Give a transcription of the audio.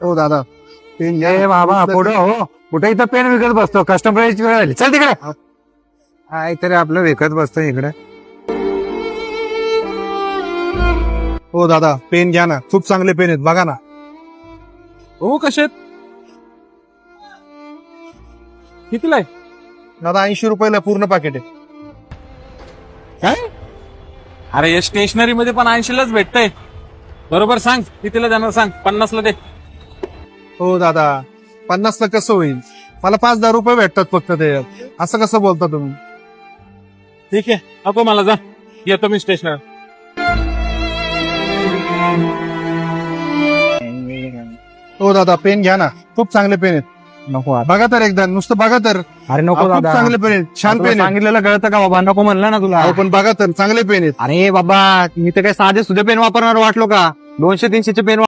हो दादा पेन घ्या. ए बाबा पुढे हो, कुठे इथं पेन विकत बसतो, कस्टमरची वेळ आली. चल तिकडे. काहीतरी आपलं विकत बसतो इकडे. हो दादा पेन घ्या ना, खूप चांगले पेन आहेत बघा ना. हो कसे कितीला आहे दादा 80 रुपयाला पूर्ण पाकिट आहे. काय? अरे या स्टेशनरी मध्ये पण 80लाच भेटतंय. बरोबर सांग कितीला जाणार सांग. 50ला दे. हो दादा 50ला कसं होईल, मला 5-10 रुपये भेटतात फक्त ते. असं कसं बोलता तुम्ही. ठीक आहे नको मला, जा येतो मी स्टेशनर. हो दादा पेन घ्या ना, खूप चांगले पेन आहेत. नको आता. बघा तर एकदा, नुसतं बघा तर. अरे नको खूप दादा, चांगले पेन आहेत, छान पेन आहेत. सांगितलेलं कळतं का बाबा, नको म्हणलं ना तुला. हो, पण बघा तर चांगले पेन आहेत. अरे बाबा, मी तर काय साधे सुधे पेन वापरणार वाटलो का? 200-300चे पेन